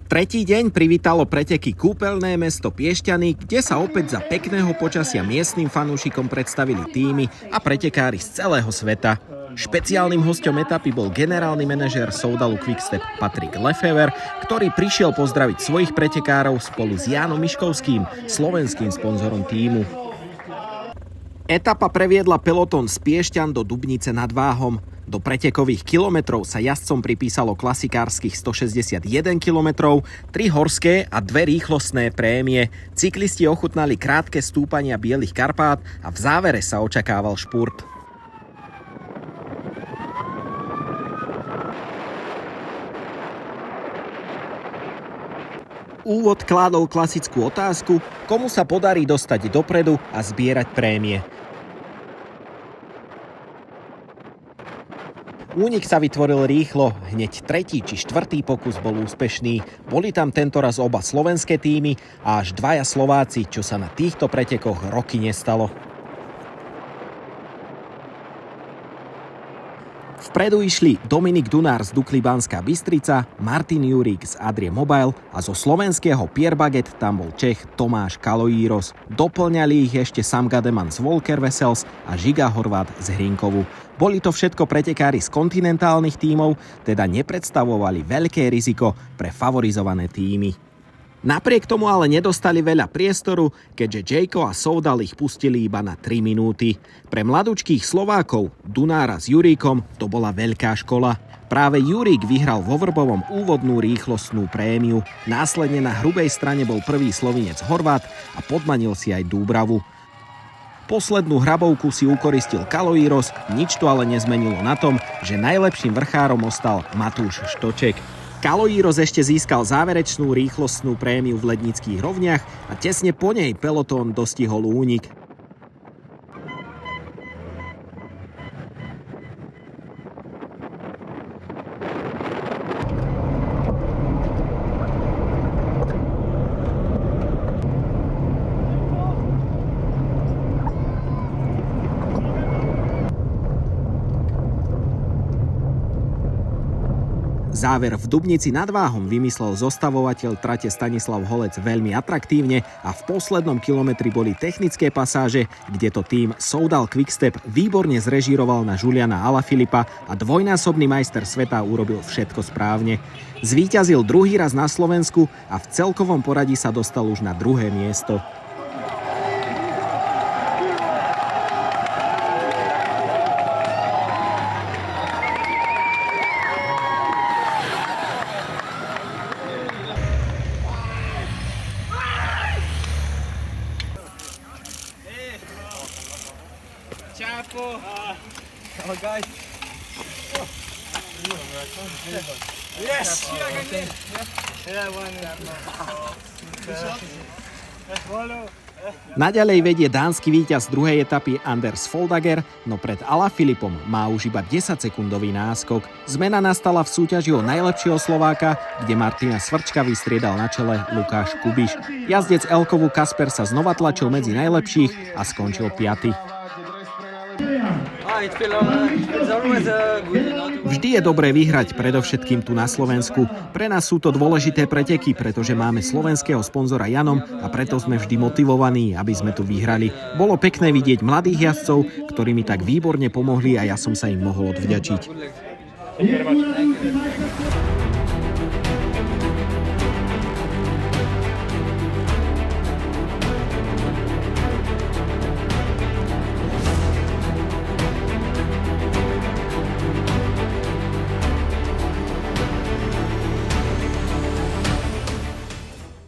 Tretí deň privítalo preteky kúpeľné mesto Piešťany, kde sa opäť za pekného počasia miestnym fanúšikom predstavili tímy a pretekári z celého sveta. Špeciálnym hosťom etapy bol generálny manažér Soudalu Quickstep Patrik Lefever, ktorý prišiel pozdraviť svojich pretekárov spolu s Jánom Miškovským, slovenským sponzorom tímu. Etapa previedla pelotón z Piešťan do Dubnice nad Váhom. Do pretekových kilometrov sa jazdcom pripísalo klasikárskych 161 kilometrov, 3 horské a 2 rýchlostné prémie. Cyklisti ochutnali krátke stúpania Bielých Karpát a v závere sa očakával špurt. Úvod kládol klasickú otázku, komu sa podarí dostať dopredu a zbierať prémie. Únik sa vytvoril rýchlo, hneď tretí či štvrtý pokus bol úspešný. Boli tam tentoraz oba slovenské tímy a až dvaja Slováci, čo sa na týchto pretekoch roky nestalo. Vpredu išli Dominik Dunár z Dukly Banská Bystrica, Martin Jurík z Adrie Mobile a zo slovenského Pierre Baguette tam bol Čech Tomáš Kalojíros. Doplňali ich ešte Sam Gademan z Volker Wessels a Žiga Horvát z Hrinkovu. Boli to všetko pretekári z kontinentálnych tímov, teda nepredstavovali veľké riziko pre favorizované tímy. Napriek tomu ale nedostali veľa priestoru, keďže Jayko a Soudal ich pustili iba na 3 minúty. Pre mladúčkých Slovákov, Dunára s Juríkom, to bola veľká škola. Práve Jurík vyhral vo Vrbovom úvodnú rýchlostnú prémiu. Následne na hrubej strane bol prvý Slovinec Horvát a podmanil si aj Dúbravu. Poslednú hrabovku si ukoristil Kalojíros, nič to ale nezmenilo na tom, že najlepším vrchárom ostal Matúš Štoček. Kalojíros ešte získal záverečnú rýchlostnú prémiu v Lednických rovniach a tesne po nej pelotón dostihol únik. Záver v Dubnici nad Váhom vymyslel zostavovateľ trate Stanislav Holec veľmi atraktívne a v poslednom kilometri boli technické pasáže, kde to tým Soudal Quickstep výborne zrežíroval na Juliana Alaphilippa a dvojnásobný majster sveta urobil všetko správne. Zvíťazil druhý raz na Slovensku a v celkovom poradí sa dostal už na 2. miesto. Oh, guys. Yes! Naďalej vedie dánsky víťaz druhej etapy Anders Foldager, no pred Alaphilippom má už iba 10-sekundový náskok. Zmena nastala v súťaži o najlepšieho Slováka, kde Martina Svrčka vystriedal na čele Lukáš Kubiš. Jazdec Elkovu Kasper sa znova tlačil medzi najlepších a skončil 5. Vždy je dobré vyhrať, predovšetkým tu na Slovensku. Pre nás sú to dôležité preteky, pretože máme slovenského sponzora Janom a preto sme vždy motivovaní, aby sme tu vyhrali. Bolo pekné vidieť mladých jazdcov, ktorí mi tak výborne pomohli a ja som sa im mohol odvďačiť.